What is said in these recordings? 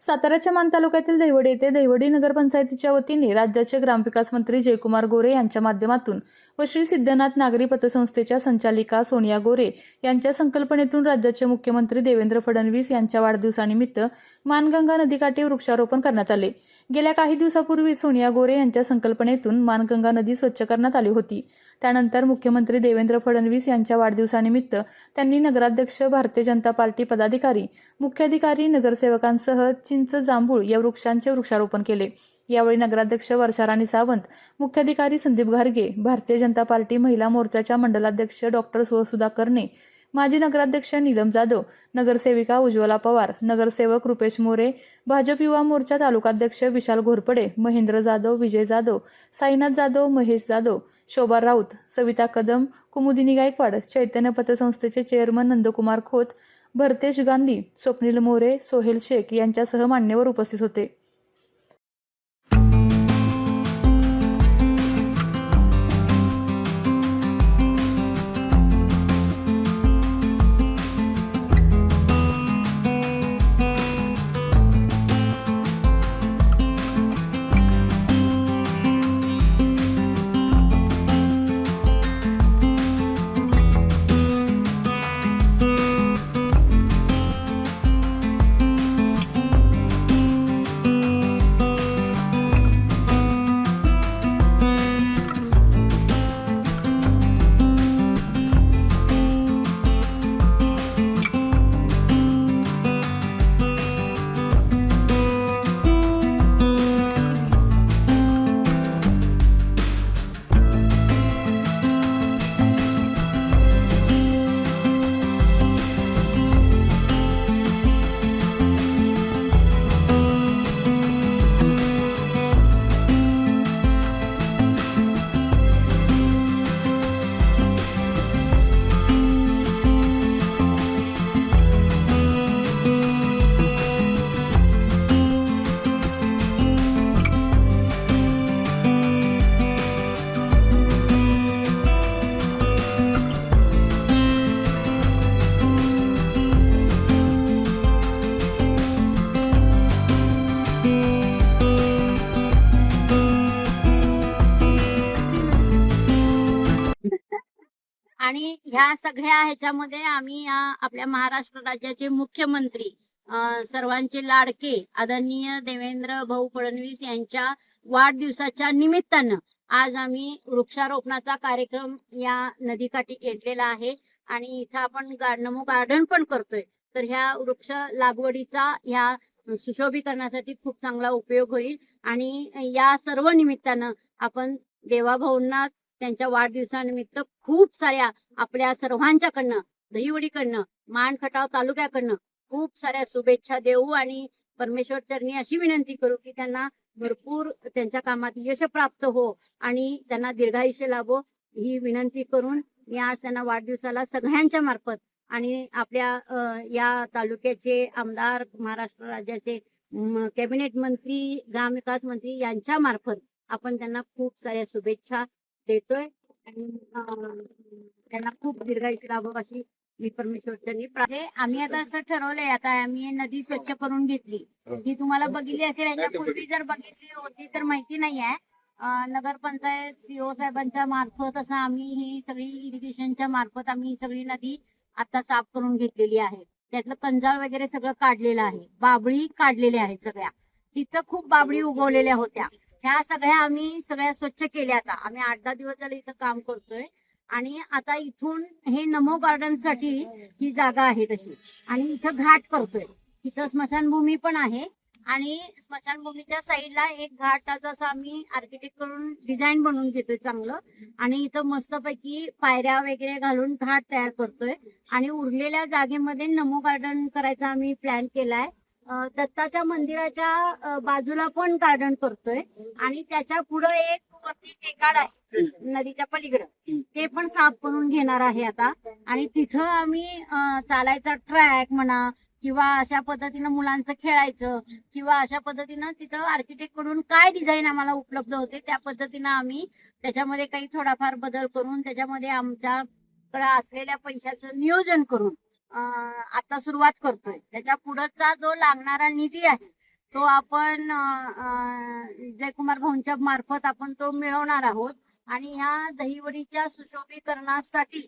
साताऱ्याच्या मान तालुक्यातील दहिवडी येथे दहिवडी नगरपंचायतीच्या वतीने राज्याचे ग्रामविकास मंत्री जयकुमार गोरे यांच्या माध्यमातून व श्री सिद्धनाथ नागरी पतसंस्थेच्या संचालिका सोनिया गोरे यांच्या संकल्पनेतून राज्याचे मुख्यमंत्री देवेंद्र फडणवीस यांच्या वाढदिवसानिमित्त मानगंगा नदीकाठी वृक्षारोपण करण्यात आले। गेल्या काही दिवसापूर्वी सोनिया गोरे यांच्या संकल्पनेतून मानगंगा नदी स्वच्छ करण्यात आली होती। त्यानंतर मुख्यमंत्री देवेंद्र फडणवीस यांच्या वाढदिवसानिमित्त त्यांनी नगराध्यक्ष, भारतीय जनता पार्टी पदाधिकारी, मुख्याधिकारी, नगरसेवकांसह चिंच, जांभूळ या वृक्षांचे वृक्षारोपण केले। यावेळी नगराध्यक्ष वर्षा राणी सावंत, मुख्याधिकारी संदीप घारगे, भारतीय जनता पार्टी महिला मोर्चाच्या मंडलाध्यक्ष डॉक्टर सुधा करणे, माजी नगराध्यक्ष नीलम जाधव, नगरसेविका उज्ज्वला पवार, नगरसेवक रुपेश मोरे, भाजप युवा मोर्चा तालुकाध्यक्ष विशाल घोरपडे, महेंद्र जाधव, विजय जाधव, साईनाथ जाधव, महेश जाधव, शोभा राऊत, सविता कदम, कुमुदिनी गायकवाड, चैतन्य पतसंस्थेचे चेअरमन नंदकुमार खोत, भरतेश गांधी, स्वप्नील मोरे, सोहेल शेख यांच्यासह मान्यवर उपस्थित होते। आणि ह्या सगळ्या ह्याच्यामध्ये आम्ही आपल्या महाराष्ट्र राज्याचे मुख्यमंत्री सर्वांचे लाडके आदरणीय देवेंद्र भाऊ फडणवीस यांच्या वाढदिवसाच्या निमित्तानं आज आम्ही वृक्षारोपणाचा कार्यक्रम या नदीकाठी घेतलेला आहे आणि इथं आपण नमो गार्डन पण करतोय। तर ह्या वृक्ष लागवडीचा ह्या सुशोभीकरणासाठी खूप चांगला उपयोग होईल आणि या सर्व निमित्तानं आपण देवाभाऊंना त्यांच्या वाढदिवसानिमित्त खूप साऱ्या आपल्या सर्वांच्याकडनं, दहिवडीकडनं, मान खटाव तालुक्याकडनं खूप साऱ्या शुभेच्छा देऊ आणि परमेश्वर चरणी अशी विनंती करू की त्यांना भरपूर त्यांच्या कामात यश प्राप्त हो आणि त्यांना दीर्घायुष्य लाभो ही विनंती करून मी आज त्यांना वाढदिवसाला सगळ्यांच्या मार्फत आणि आपल्या या तालुक्याचे आमदार, महाराष्ट्र राज्याचे कॅबिनेट मंत्री, ग्रामविकास मंत्री यांच्या मार्फत आपण त्यांना खूप साऱ्या शुभेच्छा देतोय आणि त्यांना खूप दीर्घायुष्य लाभो अशी मी परमेश्वरचरणी आम्ही आता असं ठरवलंय, आता आम्ही नदी स्वच्छ करून घेतली ही तुम्हाला बघितली असेल, याच्यापूर्वी जर बघितली होती तर माहिती नाही आहे। नगरपंचायत सीओ साहेबांच्या मार्फत असं आम्ही ही सगळी इरिगेशनच्या मार्फत आम्ही ही सगळी नदी आता साफ करून घेतलेली आहे। त्यातलं कंजाळ वगैरे सगळं काढलेलं आहे, बाबळी काढलेल्या आहेत सगळ्या, तिथं खूप बाबळी उगवलेल्या होत्या, ह्या सगळ्या आम्ही सगळ्या स्वच्छ केल्या। आता आम्ही 8-10 दिवस झाले इथं काम करतोय आणि आता इथून हे नमो गार्डन साठी ही जागा आहे तशी आणि इथं घाट करतोय, इथं स्मशानभूमी पण आहे आणि स्मशानभूमीच्या साईडला एक घाटाचं असं आम्ही आर्किटेक्ट करून डिझाईन बनवून घेतोय चांगलं आणि इथं मस्तपैकी पायऱ्या वगैरे घालून घाट तयार करतोय आणि उरलेल्या जागेमध्ये नमो गार्डन करायचा आम्ही प्लॅन केलाय। दत्ताच्या मंदिराच्या बाजूला पण गार्डन करतोय आणि त्याच्या पुढे एक वरती टेकाड आहे नदीच्या पलीकडे, ते पण साफ करून घेणार आहे आता आणि तिथं आम्ही चालायचा ट्रॅक म्हणा किंवा अशा पद्धतीनं मुलांचं खेळायचं किंवा अशा पद्धतीनं तिथं आर्किटेक्ट कडून काय डिझाईन आम्हाला उपलब्ध होते त्या पद्धतीनं आम्ही त्याच्यामध्ये काही थोडाफार बदल करून त्याच्यामध्ये आमच्याकडे असलेल्या पैशाचं नियोजन करून आता सुरुवात करतोय। त्याच्या पुढचा जो लागणारा निधी आहे तो आपण जयकुमार भाऊंच्या मार्फत आपण तो मिळवणार आहोत. आणि ह्या दहीवडीच्या सुशोभीकरणासाठी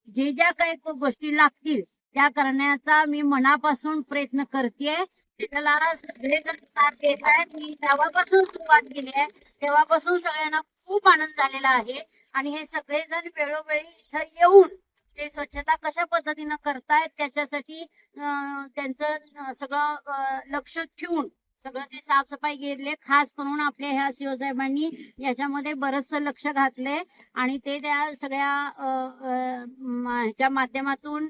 जे ज्या काही गोष्टी लागतील त्या करण्याचा मी मनापासून प्रयत्न करतेय. त्याला सगळेजण साथ देत आहेत. मी तेव्हापासून सुरुवात केली आहे, तेव्हापासून सगळ्यांना खूप आनंद झालेला आहे. आणि हे सगळेजण वेळोवेळी इथं येऊन ते स्वच्छता कशा पद्धतीनं करतायत त्याच्यासाठी त्यांचं सगळं लक्ष ठेवून सगळं ते साफसफाई गेले. खास करून आपल्या ह्या शिवसाहेबांनी याच्यामध्ये बरचसं लक्ष घातलंय आणि ते त्या सगळ्या ह्याच्या माध्यमातून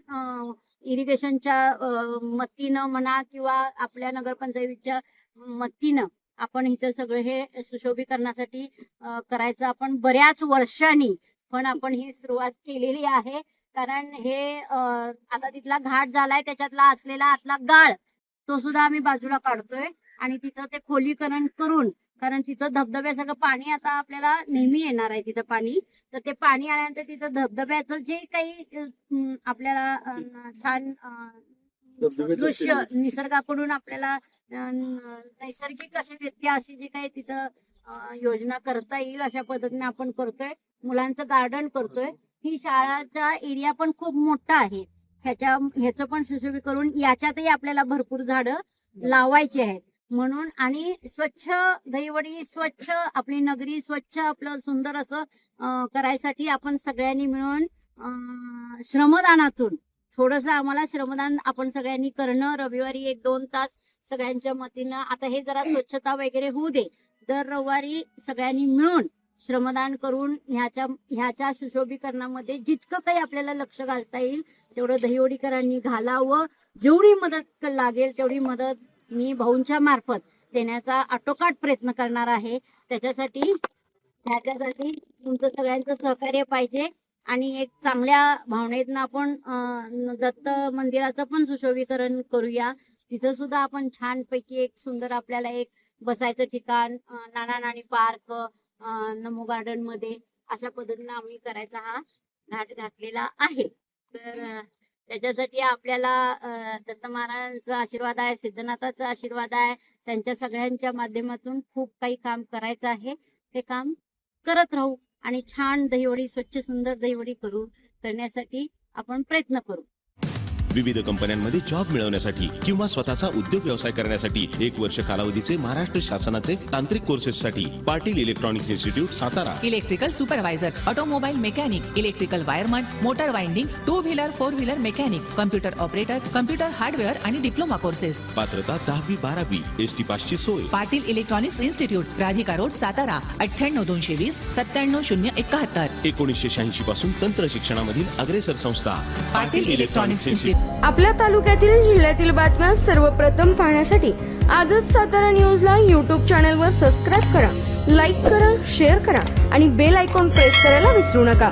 इरिगेशनच्या मतीनं म्हणा किंवा आपल्या नगरपंचायतीच्या मतीनं आपण इथं सगळं हे सुशोभीकरणासाठी करायचं आपण बऱ्याच वर्षांनी पण आपण ही सुरुवात केलेली आहे. कारण हे आता तिथला घाट झालाय, त्याच्यातला असलेला आतला गाळ तो सुद्धा आम्ही बाजूला काढतोय आणि तिथं ते खोलीकरण करून, कारण तिथं धबधब्यासारखं पाणी आता आपल्याला नेहमी येणार आहे तिथं पाणी, तर ते पाणी आल्यानंतर तिथं धबधब्याचं जे काही आपल्याला छान दृश्य निसर्गाकडून आपल्याला नैसर्गिक अशी रित्या अशी जी काही तिथं योजना करता येईल अशा पद्धतीने आपण करतोय. मुलांचं गार्डन करतोय. ही शाळाचा एरिया पण खूप मोठा आहे. ह्याचं पण सुशोभीकरण करून याच्यातही आपल्याला भरपूर झाडं लावायची आहेत म्हणून. आणि स्वच्छ दहीवडी, स्वच्छ आपली नगरी, स्वच्छ आपलं सुंदर असं करायसाठी आपण सगळ्यांनी मिळून श्रमदानातून थोडंसं आम्हाला श्रमदान आपण सगळ्यांनी करणं. रविवारी 1-2 तास सगळ्यांच्या मतीनं आता हे जरा स्वच्छता वगैरे होऊ दे, दर रविवारी सगळ्यांनी मिळून श्रमदान करून ह्याच्या सुशोभीकरणामध्ये जितकं काही आपल्याला लक्ष घालता येईल तेवढं दहीवडीकरांनी घालावं. जेवढी मदत लागेल तेवढी मदत मी भाऊंच्या मार्फत देण्याचा आटोकाट प्रयत्न करणार आहे. त्याच्यासाठी तुमचं सगळ्यांचं सहकार्य पाहिजे आणि एक चांगल्या भावनेतनं आपण दत्त मंदिराचं पण सुशोभीकरण करूया. तिथं सुद्धा आपण छानपैकी एक सुंदर आपल्याला एक बसायचं ठिकाण, नाना नानी पार्क, नमो गार्डन मध्ये अशा पद्धतीने आम्ही करायचा हा घाट घातलेला आहे. तर त्याच्यासाठी आपल्याला दत्त महाराजांचा आशीर्वाद आहे, सिद्धनाथाचा आशीर्वाद आहे. त्यांच्या सगळ्यांच्या माध्यमातून खूप काही काम करायचं आहे. ते काम करत राहू आणि छान दहीवडी, स्वच्छ सुंदर दहीवडी करण्यासाठी आपण प्रयत्न करू. विविध कंपन्यांमध्ये जॉब मिळवण्यासाठी किंवा स्वतःचा उद्योग व्यवसाय करण्यासाठी 1 वर्ष कालावधीचे महाराष्ट्र शासनाचे तांत्रिक कोर्सेससाठी Patil electronics institute Satara. Electrical supervisor, automobile mechanic, electrical wireman, motor winding, 2 wheeler 4 wheeler mechanic, computer operator, computer hardware आणि डिप्लोमा कोर्सेस. पात्रता 10वी 12वी, एसटी पासची सोय. Patil electronics institute, Radhika road, Satara. 98 220 97071. 1986 पासून तंत्र शिक्षणामधील अग्रेसर संस्था पाटील इलेक्ट्रॉनिक्स इन्स्टिट्यूट. आपल्या तालुक्यातील जिल्ह्यातील बातम्या सर्वप्रथम पाहण्यासाठी आजच सातारा न्यूजला YouTube चॅनलवर सबस्क्राईब करा, लाईक करा, शेअर करा आणि बेल आयकॉन प्रेस करायला विसरू नका.